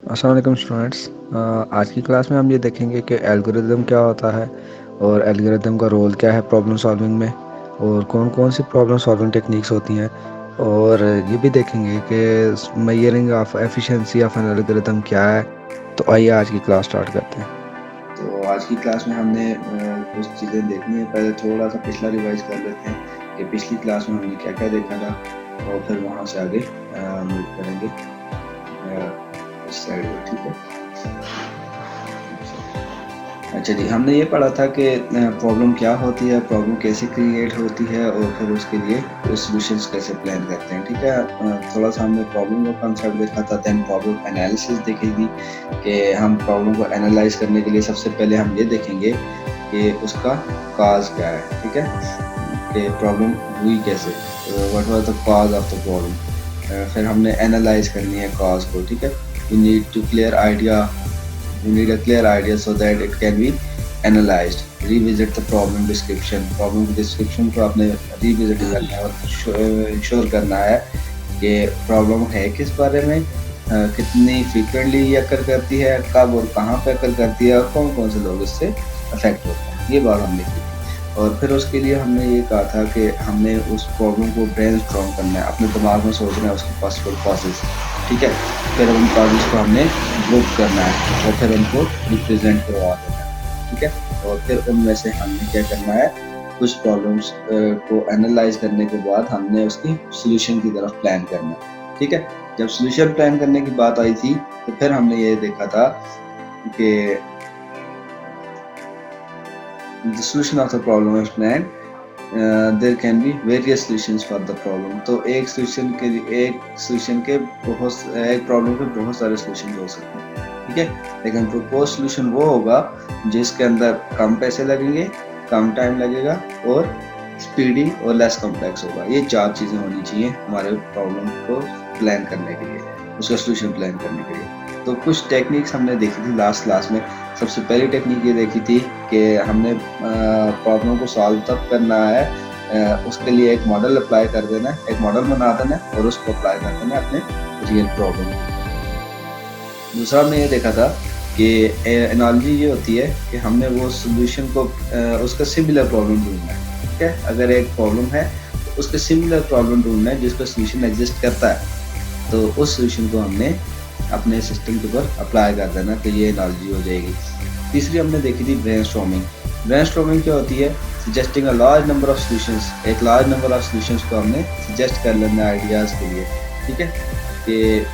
अस्सलाम वालेकुम स्टूडेंट्स। आज की क्लास में हम ये देखेंगे कि एल्गोरिदम क्या होता है और एल्गोरिदम का रोल क्या है प्रॉब्लम सॉल्विंग में, और कौन कौन सी प्रॉब्लम सॉल्विंग टेक्निक्स होती हैं। और ये भी देखेंगे कि measuring of efficiency of N algorithm क्या है। तो आइए आज की क्लास स्टार्ट करते हैं। तो आज की क्लास में हमने कुछ चीज़ें देखनी है। पहले थोड़ा सा पिछला रिवाइज कर लेते हैं कि पिछली क्लास में हमने क्या क्या देखा था, और फिर वहाँ से आगे मूव करेंगे इस साइड में। ठीक है, अच्छा जी, हमने ये पढ़ा था कि प्रॉब्लम क्या होती है, प्रॉब्लम कैसे क्रिएट होती है, और फिर उसके लिए सॉल्यूशंस कैसे प्लान करते हैं। ठीक है, थोड़ा सा हमने प्रॉब्लम का कॉन्सेप्ट देखा था, देन प्रॉब्लम एनालिसिस देखेगी कि हम प्रॉब्लम को एनालाइज करने के लिए सबसे पहले हम ये देखेंगे कि उसका काज क्या है। ठीक है, कि प्रॉब्लम हुई कैसे, what was the cause of the problem. फिर हमने एनालाइज करनी है कॉज को। ठीक है, we need to clear idea, you need a clear idea so that it can be analyzed. Revisit the problem description. Problem description को आपने revisit करना है और ensure करना है कि प्रॉब्लम है किस बारे में, कितनी फ्रीक्वेंटली ये अकर करती है, कब और कहाँ पे अकर करती है, और कौन कौन से लोग इससे अफेक्ट होते हैं। ये बात हमने की थी। और फिर उसके लिए हमने ये कहा था कि हमने उस प्रॉब्लम को ब्रेनस्टॉर्म करना है, अपने दिमाग में सोचना है उसके पॉसिबल कॉजेज। ठीक है, फिर उन कॉजेज को हमने ग्रुप करना है और फिर उनको रिप्रेजेंट करवा देना है। ठीक है, और फिर उनमें से हमने क्या करना है, कुछ प्रॉब्लम्स को एनालाइज करने के बाद हमने उसकी सोल्यूशन की तरफ प्लान करना है। ठीक है, जब सोल्यूशन प्लान करने की बात आई थी तो फिर हमने ये देखा था कि the solution of the problem is planned, there can be various solutions for the problem। तो एक सोल्यूशन के एक प्रॉब्लम के बहुत सारे सोल्यूशन हो सकते हैं। ठीक है, लेकिन प्रपोज सोल्यूशन वो होगा जिसके अंदर कम पैसे लगेंगे, कम टाइम लगेगा और स्पीडी और लेस कॉम्प्लेक्स होगा। ये चार चीज़ें होनी चाहिए हमारे प्रॉब्लम को प्लान करने के लिए, उसका सोल्यूशन प्लान करने के लिए। तो कुछ टेक्निक्स हमने देखी थी लास्ट क्लास में। सबसे पहली टेक्निक ये देखी थी कि हमने प्रॉब्लम को सॉल्व तब करना है, उसके लिए एक मॉडल अप्लाई कर देना है, एक मॉडल बना देना है और उसको अप्लाई कर देना है अपने रियल प्रॉब्लम। दूसरा हमने ये देखा था कि एनालॉजी ये होती है कि हमने वो सोल्यूशन को उसका सिमिलर प्रॉब्लम ढूंढना है। ठीक है, अगर एक प्रॉब्लम है तो उसका सिमिलर प्रॉब्लम ढूंढना है जिसका सोल्यूशन एग्जिस्ट करता है, तो उस सोल्यूशन को हमने अपने सिस्टम के ऊपर अप्लाई कर देना, तो ये एनालॉजी हो जाएगी। तीसरी हमने देखी थी ब्रेनस्टॉर्मिंग। ब्रेनस्टॉर्मिंग क्या होती है, suggesting a large number of solutions. एक लार्ज नंबर ऑफ सॉल्यूशंस को हमने सजेस्ट कर लेना आइडियाज़ के लिए। ठीक है, कि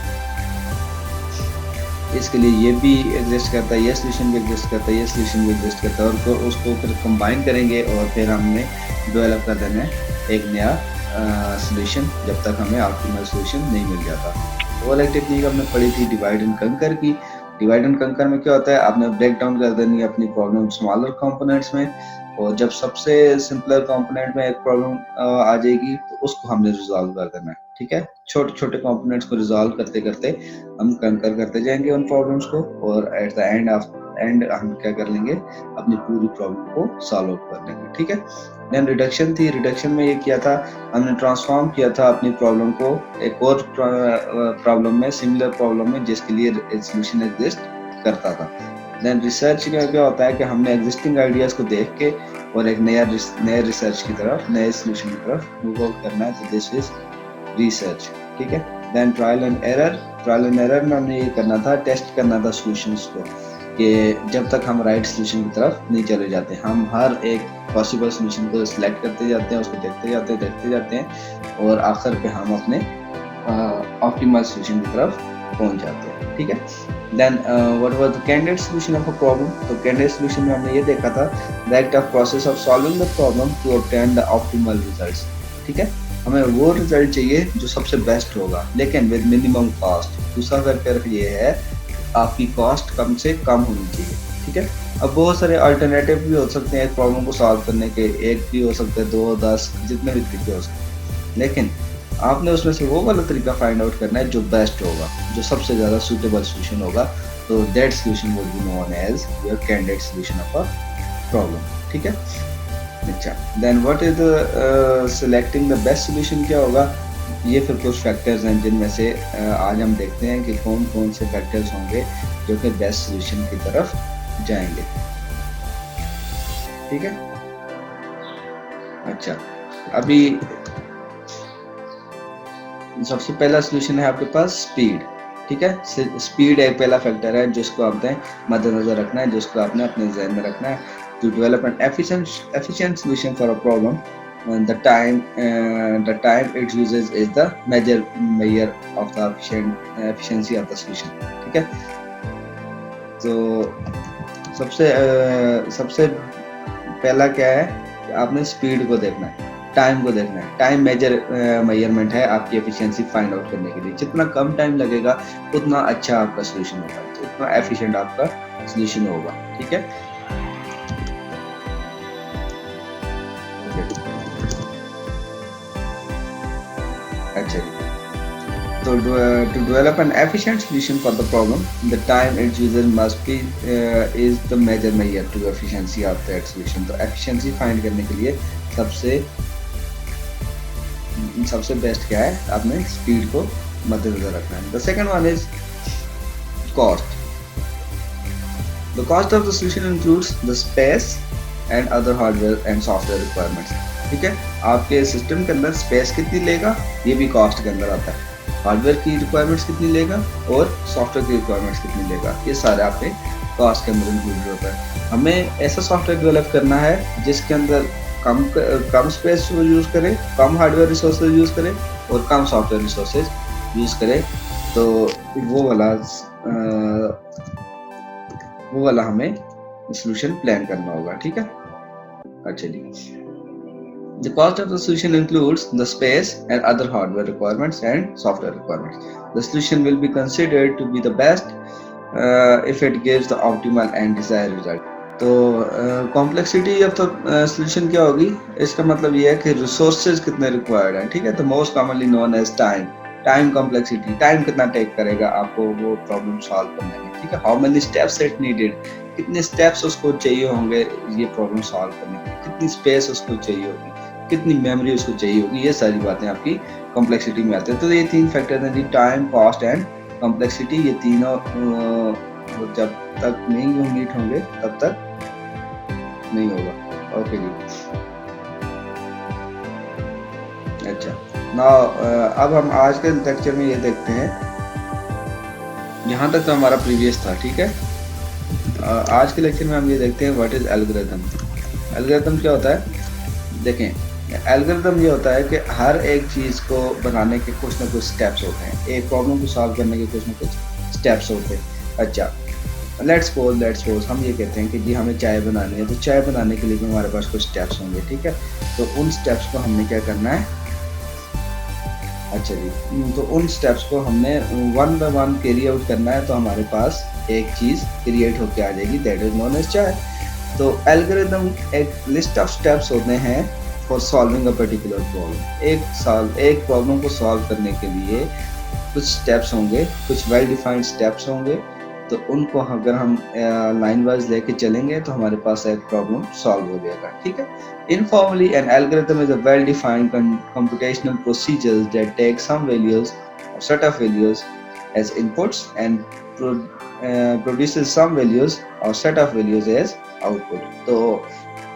इसके लिए ये भी एग्जिस्ट करता है, ये सॉल्यूशन भी एग्जिस्ट करता है, ये सॉल्यूशन भी एग्जिस्ट करता है, और उसको फिर कंबाइन करेंगे और फिर हमने डेवलप कर देना है एक नया सॉल्यूशन, जब तक हमें ऑप्टिमल सॉल्यूशन नहीं मिल जाता। और एक टेक्निक हमने पढ़ी थी डिवाइड एंड कंकर की। डिवाइड एंड कंकर में क्या होता है, आपने ब्रेक डाउन कर देनी है अपनी प्रॉब्लम स्मॉलर कंपोनेंट्स में, और जब सबसे सिंपलर कंपोनेंट में एक प्रॉब्लम आ जाएगी तो उसको हमने रिजॉल्व कर देना है। ठीक है, छोटे छोटे कंपोनेंट्स को रिजॉल्व करते करते हम कंकर करते जाएंगे उन प्रॉब्लम्स को, और एट द एंड हम क्या कर लेंगे, अपनी पूरी प्रॉब्लम को सॉल्व कर लेंगे। ठीक है, देन रिडक्शन थी। रिडक्शन में ये किया था, हमने ट्रांसफॉर्म किया था अपनी प्रॉब्लम को एक और प्रॉब्लम में, सिमिलर प्रॉब्लम में जिसके लिए सॉल्यूशन एग्जिस्ट करता था। देन रिसर्च में क्या होता है कि हमने एग्जिस्टिंग आइडियाज को देख के और एक नए रिसर्च की तरफ, नए सॉल्यूशन की तरफ मूव आउट करना है, तो दिस इज रिसर्च। ठीक है, then trial and error. Trial and error में हमने ये करना था, टेस्ट करना था सॉल्यूशंस को, कि जब तक हम राइट सॉल्यूशन की तरफ नहीं चले जाते, हम हर एक पॉसिबल सॉल्यूशन को सिलेक्ट करते जाते हैं, उसको देखते जाते हैं और आखिर पे हम अपने ऑप्टिमल सॉल्यूशन की तरफ पहुंच जाते हैं। ठीक है, then what was the candidate solution of a problem. तो कैंडिडेट सॉल्यूशन में हमने ये देखा था, the act of process of solving the problem to obtain the optimal results. ठीक है, हमें वो रिजल्ट चाहिए जो सबसे बेस्ट होगा लेकिन विद मिनिमम कॉस्ट। दूसरा फैक्टर ये है, आपकी कॉस्ट कम से कम होनी चाहिए। ठीक है, अब बहुत सारे अल्टरनेटिव भी हो सकते हैं एक प्रॉब्लम को सॉल्व करने के, एक भी हो सकते हैं, 2 10 जितने भी तरीके हो सकते हैं, लेकिन आपने उसमें से वो वाला तरीका फाइंड आउट करना है जो बेस्ट होगा, जो सबसे ज़्यादा सूटेबल सॉल्यूशन होगा। तो that solution will be known as your candidate solution of a problem. ठीक है, अच्छा, then what is the selecting the best solution क्या होगा, ये फिर कुछ फैक्टर्स हैं जिनमें से आज हम देखते हैं कि कौन कौन से फैक्टर्स होंगे जो कि बेस्ट सोल्यूशन की तरफ जाएंगे। ठीक है, अच्छा, अभी सबसे पहला सोल्यूशन है आपके पास स्पीड। ठीक है, स्पीड एक पहला फैक्टर है जिसको आपने मद्देनजर रखना है, जिसको आपने अपने जहन में रखना है। To develop an efficient solution for a problem, the time it uses is the measure of the efficiency of the solution। ठीक है, तो सबसे पहला क्या है कि आपने स्पीड को देखना है, टाइम को देखना है। टाइम मेजरमेंट है आपकी एफिशिएंसी फाइंड आउट करने के लिए। जितना कम टाइम लगेगा उतना अच्छा आपका सोल्यूशन होगा, उतना एफिशिएंट आपका सोल्यूशन होगा। ठीक है, अच्छा, तो to develop an efficient solution for the problem, the time it uses must be is the measure to efficiency of that solution। तो efficiency find करने के लिए सबसे बेस्ट क्या है, आपने स्पीड को मद्देनजर रखना है। The second one is cost. The cost of the solution includes the space and other hardware and software requirements. ठीक है, आपके सिस्टम के अंदर स्पेस कितनी लेगा ये भी कॉस्ट के अंदर आता है। हार्डवेयर की रिक्वायरमेंट्स कितनी लेगा और सॉफ्टवेयर की रिक्वायरमेंट्स कितनी लेगा, ये सारे आपके कॉस्ट के अंदर इंक्लूड होता है। हमें ऐसा सॉफ्टवेयर डेवलप करना है जिसके अंदर कम स्पेस यूज करे, कम हार्डवेयर रिसोर्सेज यूज करे और कम सॉफ्टवेयर रिसोर्सेज यूज करे। तो वो वाला हमें सॉल्यूशन प्लान करना होगा। ठीक है, अच्छा जी। The cost of the solution includes the space and other hardware requirements and software requirements. The solution will be considered to be the best if it gives the optimal and desired result। तो complexity of the solution क्या होगी, इसका मतलब ये है कि resources कितने required हैं। ठीक है, तो most commonly known as time complexity, time कितना टेक करेगा आपको वो प्रॉब्लम सॉल्व करने में। ठीक है, how many steps it needed, कितने स्टेप्स उसको चाहिए होंगे ये प्रॉब्लम सॉल्व करने के लिए, कितनी स्पेस उसको चाहिए होगी, कितनी मेमोरी उसको चाहिए होगी, ये सारी बातें आपकी कॉम्प्लेक्सिटी में आती है। तो ये तीन फैक्टर हैं जी, टाइम, कॉस्ट एंड कॉम्प्लेक्सिटी। ये तीनों जब तक नहीं मीट होंगे तब तक नहीं होगा। ओके जी, अच्छा, नाउ अब हम आज के लेक्चर में ये देखते हैं, यहाँ तक तो हमारा प्रीवियस था। ठीक है, आज के लेक्चर में हम ये देखते हैं व्हाट इज एल्गोरिथम। एल्गोरिथम क्या होता है, देखें, एल्गोरिथम ये होता है कि हर एक चीज़ को बनाने के कुछ ना कुछ स्टेप्स होते हैं, एक प्रॉब्लम को सॉल्व करने के कुछ ना कुछ स्टेप्स होते हैं। अच्छा, लेट्स सपोज हम ये कहते हैं कि जी हमें चाय बनानी है, तो चाय बनाने के लिए भी हमारे पास कुछ स्टेप्स होंगे। ठीक है, तो उन स्टेप्स को हमने क्या करना है, अच्छा जी, तो उन स्टेप्स को हमने one by one carry out करना है, तो हमारे पास एक चीज़ क्रिएट होकर आ जाएगी, दैट इज नोन एज चाय। तो एल्गोरिथम एक लिस्ट ऑफ स्टेप्स होते हैं for solving a particular problem. एक प्रॉब्लम को सॉल्व करने के लिए कुछ स्टेप्स होंगे, कुछ वेल डिफाइंड स्टेप्स होंगे, तो उनको अगर हम लाइन वाइज लेके चलेंगे तो हमारे पास एक प्रॉब्लम सॉल्व हो जाएगा। ठीक है, informally an algorithm is a well defined computational procedures that take some values or set of values as inputs and produces some values or set of values as output। तो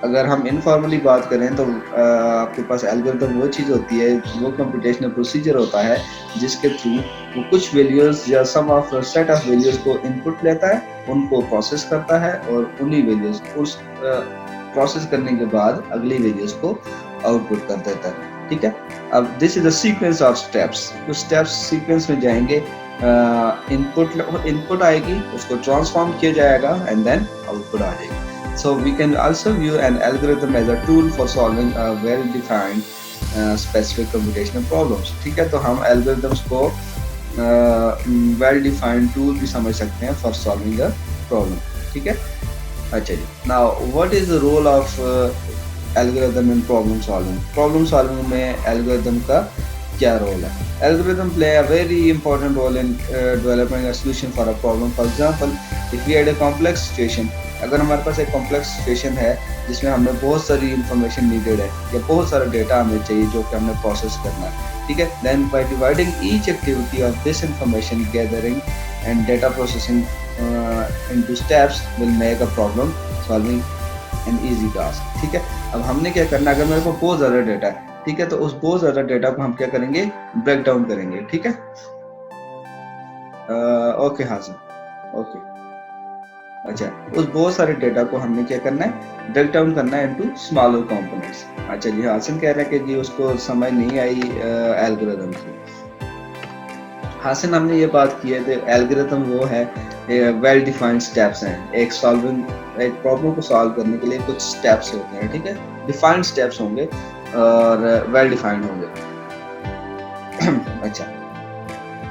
अगर हम informally बात करें तो आपके पास एल्गोरिथम वो चीज़ होती है, वो कंप्यूटेशनल प्रोसीजर होता है जिसके थ्रू वो कुछ वैल्यूज या सम ऑफ सेट ऑफ वैल्यूज को इनपुट लेता है, उनको प्रोसेस करता है और उन्हीं वैल्यूज उस प्रोसेस करने के बाद अगली वैल्यूज को आउटपुट कर देता है। ठीक है, अब this is a sequence of steps. कुछ स्टेप्स सीक्वेंस में जाएंगे, इनपुट आएगी, उसको ट्रांसफॉर्म किया जाएगा एंड देन आउटपुट आ जाएगी। So we can also view an algorithm as a tool for solving a well-defined specific computational problems। ठीक है, तो हम algorithms को well-defined tool भी समझ सकते हैं for solving a problem। ठीक है, अच्छा जी। Now what is the role of algorithm in problem solving? Problem solving में algorithm का क्या रोल है। Algorithm play a very important role in developing a solution for a problem. For example, if we had a complex situation, अगर हमारे पास एक complex situation है जिसमें हमें बहुत सारी इंफॉर्मेशन नीडेड है या बहुत सारा डेटा हमें चाहिए जो कि हमने प्रोसेस करना है, ठीक है, then by dividing each activity of this information gathering and data processing into steps will make a problem solving an easy task. ठीक है, अब हमने क्या करना है, अगर मेरे को बहुत ज़्यादा डेटा है, ठीक है, तो उस बहुत ज़्यादा डेटा को हम क्या करेंगे, ब्रेक डाउन करेंगे। ठीक है, ओके हासिल, ओके। अच्छा, उस बहुत सारे डेटा को हमने क्या करना है, ब्रेक डाउन करना है इनटू स्मॉलर कंपोनेंट्स। अच्छा जी, हासिल कह रहा है कि जी उसको समझ नहीं आई एल्गोरिथम की। हासिल, हमने ये बात की है कि एल्गोरिथम वो है वेल डिफाइंड स्टेप्स हैं। एक प्रॉब्लम को सॉल्व करने के लिए कुछ स्टेप्स होते हैं, ठीक है, डिफाइंड स्टेप्स होंगे और वेल डिफाइंड होंगे। अच्छा,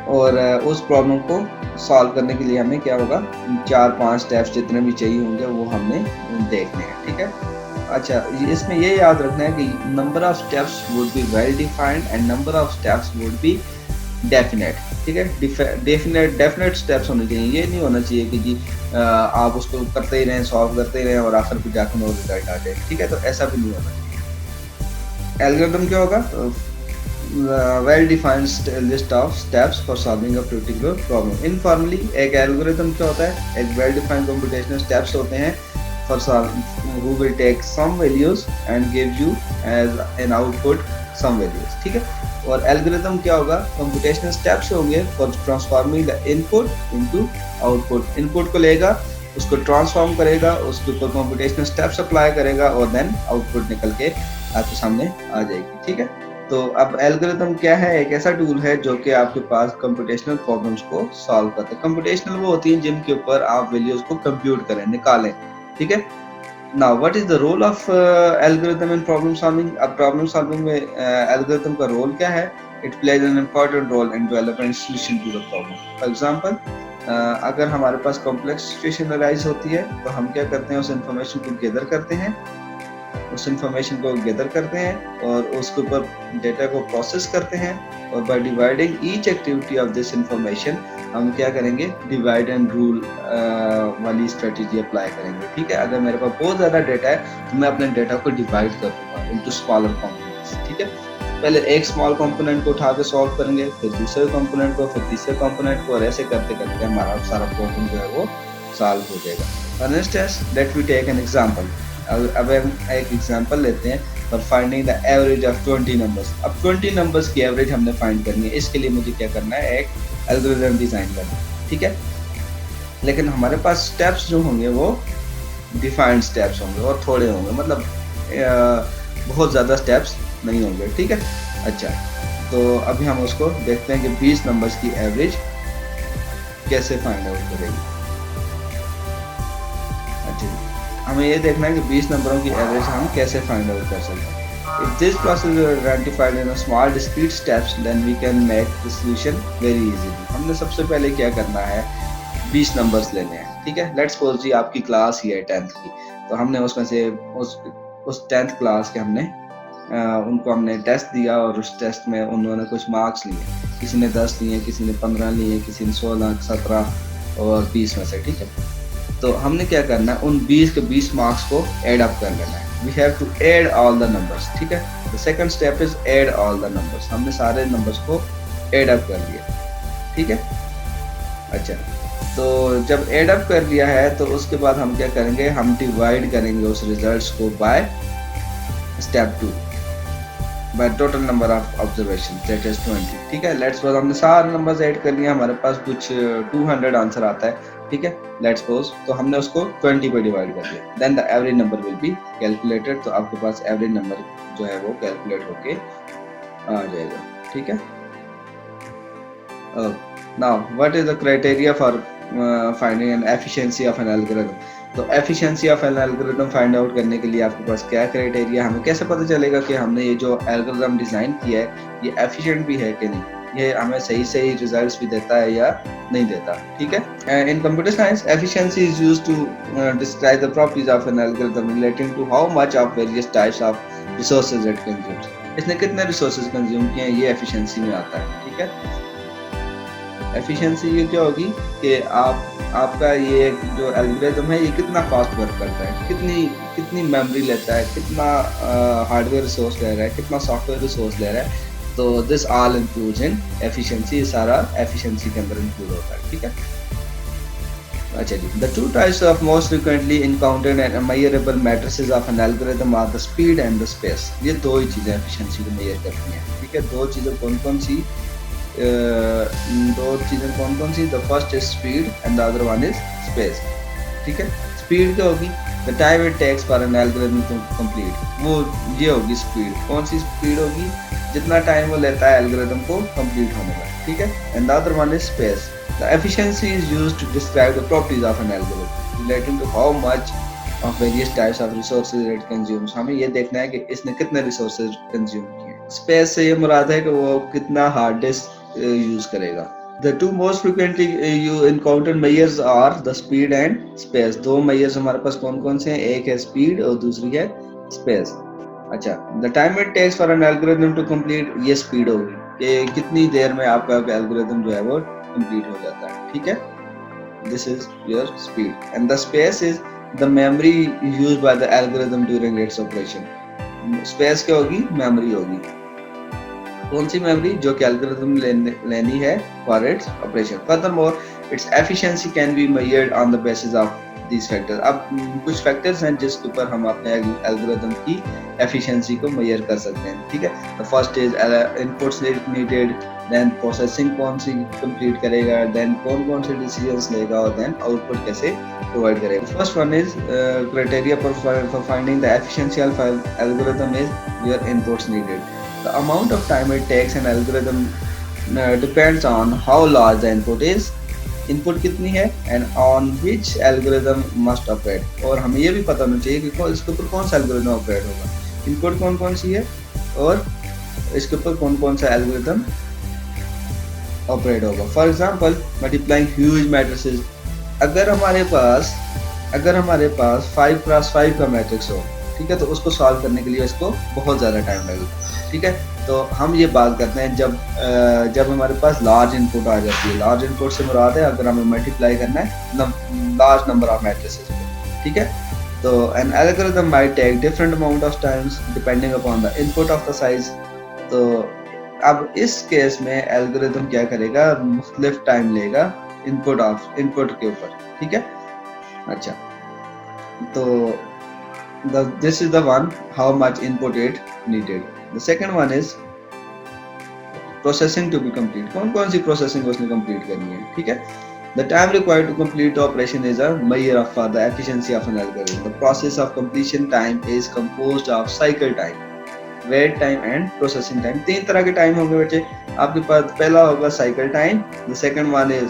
और उस प्रॉब्लम को सॉल्व करने के लिए हमें क्या होगा, 4-5 स्टेप्स जितने भी चाहिए होंगे वो हमने देखने हैं। ठीक है, अच्छा, इसमें ये याद रखना है कि number of steps would be well defined and number of steps would be definite. ठीक है, डेफिनेट स्टेप्स होने चाहिए। ये नहीं होना चाहिए कि जी आप उसको करते ही रहें, सॉल्व करते ही रहें और आखिर पे जाकर नो रिजल्ट आ जाए। ठीक है, तो ऐसा भी नहीं होना चाहिए। एल्गोरिथम क्या होगा, well defined list of steps for solving a particular problem. Informally एक एल्गोरिथम क्या होता है, एक वेल डिफाइंड कंप्यूटेशनल स्टेप्स होते हैं for who will take some values and give you as an output some values. ठीक है, और एल्गोरिथम क्या होगा, कंप्यूटेशनल स्टेप्स होंगे for transforming the input into output. Input को लेगा, उसको ट्रांसफॉर्म करेगा, उसके ऊपर कंप्यूटेशनल स्टेप्स अप्लाई करेगा और देन आउटपुट निकल के आपके सामने आ जाएगी। ठीक है, तो अब एल्गोरिथम क्या है, एक ऐसा टूल है जो कि आपके पास कंप्यूटेशनल प्रॉब्लम्स को सॉल्व करता है। कंप्यूटेशनल वो होती हैं जिनके ऊपर आप वैल्यूज को कंप्यूट करें, निकालें। ठीक है, now what is the role of algorithm in problem solving. अब प्रॉब्लम सॉल्विंग में एल्गोरिथम का रोल क्या है, it plays an important role in developing solution to the problem. For example, अगर हमारे पास कॉम्प्लेक्स सिचुएशन अराइज होती है तो हम क्या करते हैं, उस इंफॉर्मेशन को गैदर करते हैं, और उसके ऊपर डेटा को प्रोसेस करते हैं, और bye dividing each activity of this information हम क्या करेंगे, डिवाइड एंड रूल वाली स्ट्रेटेजी अप्लाई करेंगे। ठीक है, अगर मेरे पास बहुत ज़्यादा डेटा है तो मैं अपने डेटा को डिवाइड कर दूंगा इनटू स्मॉलर कंपोनेंट्स। ठीक है, पहले एक स्मॉल कंपोनेंट को उठा के सॉल्व करेंगे, फिर दूसरे कंपोनेंट को, फिर तीसरे कंपोनेंट को, और ऐसे करते करते हमारा सारा प्रॉब्लम जो है वो सॉल्व हो जाएगा। For instance, let we take an example. अब हम एक एग्जांपल लेते हैं for finding the average of 20 numbers. अब 20 नंबर्स की एवरेज हमने फाइंड करनी है, इसके लिए मुझे क्या करना है, एक एल्गोरिथम डिजाइन करना है। ठीक है, लेकिन हमारे पास स्टेप्स जो होंगे वो डिफाइंड स्टेप्स होंगे और थोड़े होंगे, मतलब बहुत ज़्यादा स्टेप्स नहीं होंगे। ठीक है, अच्छा, तो अभी हम उसको देखते हैं कि 20 नंबर्स की एवरेज कैसे फाइंड आउट करेंगे। अच्छा, हमें ये देखना है कि 20 नंबरों की एवरेज हम कैसे फाइंड आउट कर सकते हैं। If this process is identified in a small discrete steps, then we can make the solution very easily. हमने सबसे पहले क्या करना है, 20 नंबर्स लेने हैं। ठीक है, लेट्स सपोज जी आपकी क्लास ही है 10th की, तो हमने उसमें से उस 10th क्लास के हमने उनको हमने टेस्ट दिया और उस टेस्ट में उन्होंने कुछ मार्क्स लिए, किसी ने 10 लिए, किसी ने 15 लिए, किसी ने 16, 17 और 20 में से। ठीक है, तो हमने क्या करना है, उन 20 के 20 मार्क्स को ऐड अप कर लेना है। We have to add all the numbers. ठीक है, the second step is add all the numbers. हमने सारे नंबर्स को ऐड अप कर लिया। ठीक है, अच्छा, तो जब ऐड अप कर लिया है तो उसके बाद हम क्या करेंगे, हम डिवाइड करेंगे उस रिजल्ट्स को by step 2, by total number of observation, that is 20। ठीक है, लेट्स सपोज हमने सारे नंबर्स ऐड कर लिए, हमारे पास कुछ 200 आंसर आता है। ठीक है, लेट्स सपोज, तो हमने उसको 20 पे डिवाइड कर दिया, then the average number will be calculated. तो आपके पास एवरेज नंबर जो है वो कैलकुलेट होके आ जाएगा। ठीक है, now what is the criteria for finding an efficiency of an algorithm. तो efficiency of an algorithm find out करने के लिए आपके पास क्या क्राइटेरिया, हमें कैसे पता चलेगा कि हमने ये जो एल्गोरिथम डिजाइन किया है ये एफिशिएंट भी है कि नहीं, ये हमें सही रिजल्ट्स भी देता है या नहीं देता। ठीक है, in computer science efficiency is used to describe the properties of an algorithm relating to how much of various types of resources it consumes. इसने कितने रिसोर्सेज कंज्यूम किए हैं, ये एफिशिएंसी में आता है। ठीक है, एफिशिएंसी ये क्या होगी कि आपका ये जो एल्गोरिथम है ये कितना फास्ट वर्क करता है, कितनी मेमोरी लेता है, कितना हार्डवेयर रिसोर्स ले रहा है, कितना सॉफ्टवेयर रिसोर्स ले रहा है। तो this all includes in efficiency, सारा एफिशिएंसी के अंदर इंक्लूड होता है। ठीक है, अच्छा जी, the two types of most frequently encountered and measurable matrices of an algorithm are the speed and the space। ये दो ही चीजें एफिशिएंसी को मेजर करती हैं। ठीक है, दो चीजें कौन कौन सी, the first is speed and the other one is space. ठीक है, स्पीड क्या होगी, the time it takes for an algorithm to complete, वो ये होगी स्पीड। कौन सी स्पीड होगी, जितना टाइम वो लेता है एल्गोरिथम को कंप्लीट होने में। ठीक है, and the other one is space. The efficiency is used to describe the properties of an algorithm relating to how much of various types of resources it consumes. हमें ये देखना है कि इसने कितने रिसोर्सेज कंज्यूम किए। स्पेस से ये मुराद है कि वो कितना हार्ड डिस्क यूज करेगा। The two most frequently you encounter measures are the speed and space। दो measures हमारे पास कौन कौन से हैं, एक है speed और दूसरी है space। अच्छा, the time it takes for an algorithm to complete, ये speed होगी कि कितनी देर में आपका एल्गोरिथम जो है वो कंप्लीट हो जाता है। ठीक है, this is your speed and the space is the memory used by the algorithm during its operation। space क्या होगी, memory होगी। कौन सी मेमोरी, जो कि एल्गोरिथम लेनी है for its operation. Furthermore its efficiency can be measured on the basis of these factors. अब कुछ फैक्टर्स हैं जिसके ऊपर हम अपने एल्गोरिथम की एफिशिएंसी को मेजर कर सकते हैं। ठीक है, the first is inputs needed, then processing कौन सी कंप्लीट करेगा, देन कौन से डिसीजंस लेगा, और देन आउटपुट कैसे प्रोवाइड करेगा। First one is criteria for finding the efficiency of algorithm is your inputs needed. The amount of time it takes an algorithm depends on how large the input is, input कितनी है, and on which algorithm must operate। और हमें ये भी पता होना चाहिए कि इसके ऊपर कौन सा एल्गोरिथम ऑपरेट होगा, इनपुट कौन कौन सी है और इसके ऊपर कौन कौन सा एल्गोरिथम ऑपरेट होगा। For example, multiplying huge matrices. अगर हमारे पास 5x5 का मैट्रिक्स हो, ठीक है, तो उसको सॉल्व करने के लिए इसको बहुत ज़्यादा टाइम लगेगा। ठीक है, तो हम ये बात करते हैं जब हमारे पास लार्ज इनपुट आ जाती है। लार्ज इनपुट से मुराद है अगर हमें मल्टीप्लाई करना है लार्ज नंबर ऑफ मैट्रिसेस को। ठीक है, तो an algorithm might take different amount of times depending upon the input of the size. तो अब इस केस में एल्गोरिथम क्या करेगा, मुख्तलिफ टाइम लेगा इनपुट के ऊपर। ठीक है, अच्छा, तो this is the one how much input it needed। The second one is processing to be complete। कौन सी प्रोसेसिंग उसने कंप्लीट करनी है। ठीक है, the time required to complete the operation is a measure of the efficiency of an algorithm। The process of completion time is composed of cycle time, wait time and processing time। तीन तरह के time होंगे बच्चे आपके पास। पहला होगा cycle time, the second one is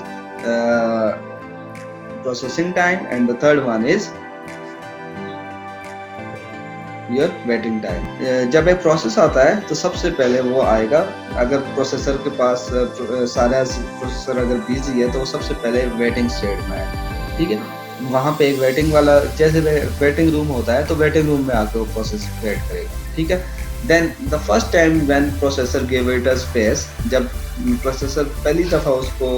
processing time and the third one is your waiting time. जब एक प्रोसेस आता है तो सबसे पहले वो आएगा, अगर प्रोसेसर के पास सारा प्रोसेसर अगर बिजी है तो वो सबसे पहले वेटिंग स्टेट में है। ठीक है, वहाँ पे एक वेटिंग वाला, जैसे वेटिंग रूम होता है तो वेटिंग रूम में आकर वो प्रोसेस वेट करेगा। ठीक है, then the first time when processor give it a space, जब प्रोसेसर पहली दफ़ा उसको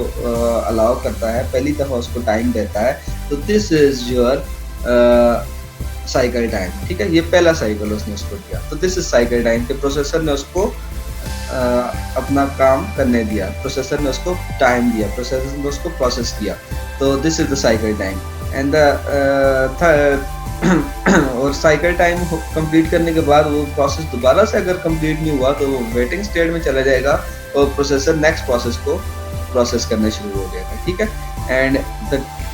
अलाउ करता है, पहली दफ़ा उसको टाइम देता है, तो this is your cycle time. ठीक है, ये पहला साइकिल उसने उसको दिया, तो दिस इज साइकिल टाइम के प्रोसेसर ने उसको अपना काम करने दिया, प्रोसेसर ने उसको टाइम दिया, प्रोसेसर ने उसको प्रोसेस किया, तो this is the cycle time. And और साइकिल टाइम कंप्लीट करने के बाद वो प्रोसेस दोबारा से अगर कंप्लीट नहीं हुआ तो वो वेटिंग स्टेट में चला जाएगा और प्रोसेसर नेक्स्ट प्रोसेस को प्रोसेस करने शुरू हो जाएगा। ठीक है, and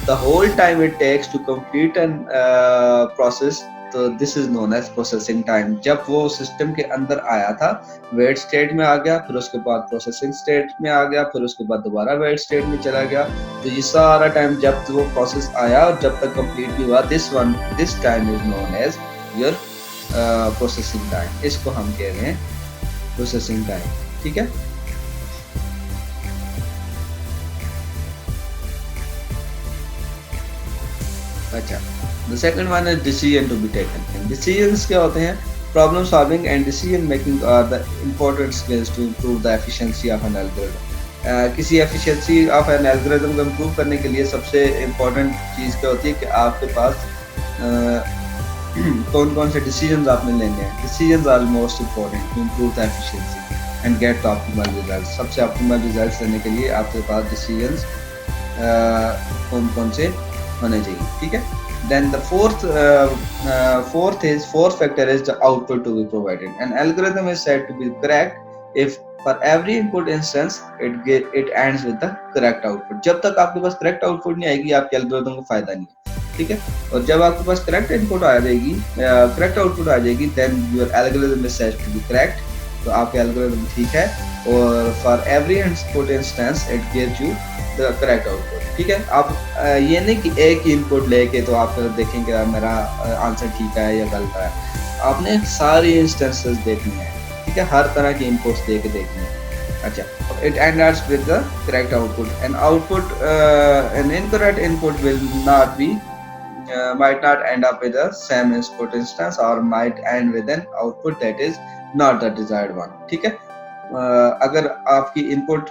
the whole time it takes to complete an process, तो this is known as processing time। जब वो सिस्टम के अंदर आया था, वेट स्टेट में आ गया, फिर उसके बाद प्रोसेसिंग स्टेट में आ गया, फिर उसके बाद दोबारा वेट स्टेट में चला गया, तो ये सारा टाइम जब वो प्रोसेस आया और जब तक कंप्लीट नहीं हुआ, this time is known as your processing time. इसको हम कह रहे हैं प्रोसेसिंग टाइम। ठीक है, अच्छा, the second one is decision to be taken. Decisions क्या होते हैं, Problem solving and decision making are the important skills to improve the efficiency of an algorithm. किसी efficiency of an algorithm को improve करने के लिए सबसे important चीज़ क्या होती है कि आपके पास कौन कौन से decisions आपने लेने हैं. Decisions are most important to improve the efficiency and get the optimal results. सबसे optimal results लेने के लिए आपके पास decisions कौन कौन से होने चाहिए, ठीक है. Then the fourth factor is the output to be provided. An algorithm is said to be correct if for every input instance it ends with the correct output. जब तक आपके पास correct output नहीं आएगी आपके algorithm को फायदा नहीं है, ठीक है. और जब आपके पास correct input आ जाएगी, correct output आ जाएगी, then your algorithm is said to be correct. तो आपके algorithm ठीक है और for every input instance it gives you the correct output. ठीक है. आप ये नहीं कि एक ही इनपुट लेके तो आप देखेंगे मेरा आंसर ठीक है या गलत है. आपने सारी इंस्टेंसेस देखनी है, ठीक है, हर तरह के इनपुट्स दे के देखनी है. अच्छा, it ends with the correct output. An incorrect input will not be might not end up with the same input instance or might end with an output that is not the desired one. ठीक है. अगर आपकी input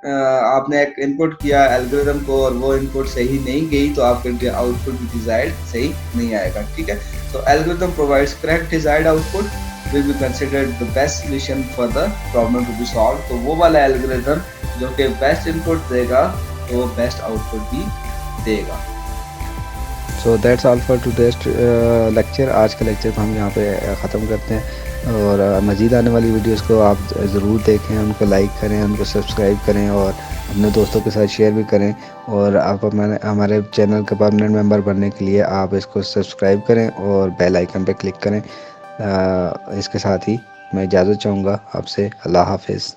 आपने एक input किया algorithm को और वो इनपुट सही नहीं गई तो आपके आउटपुट भी डिजायर्ड सही नहीं आएगा, ठीक है. So algorithm provides correct desired output will be considered the best solution for the problem to be solve. तो वो वाला एल्गोरिथम जो कि बेस्ट इनपुट देगा तो वो बेस्ट आउटपुट भी देगा. So that's all for today's lecture. आज का लेक्चर को हम यहाँ पे ख़त्म करते हैं और मज़ीद आने वाली वीडियोस को आप ज़रूर देखें, उनको लाइक करें, उनको सब्सक्राइब करें और अपने दोस्तों के साथ शेयर भी करें. और आप हमारे चैनल का परमानेंट मेंबर बनने के लिए आप इसको सब्सक्राइब करें और बेल आइकन पर क्लिक करें. इसके साथ ही मैं इजाज़त चाहूँगा आपसे. अल्लाह हाफ़िज़.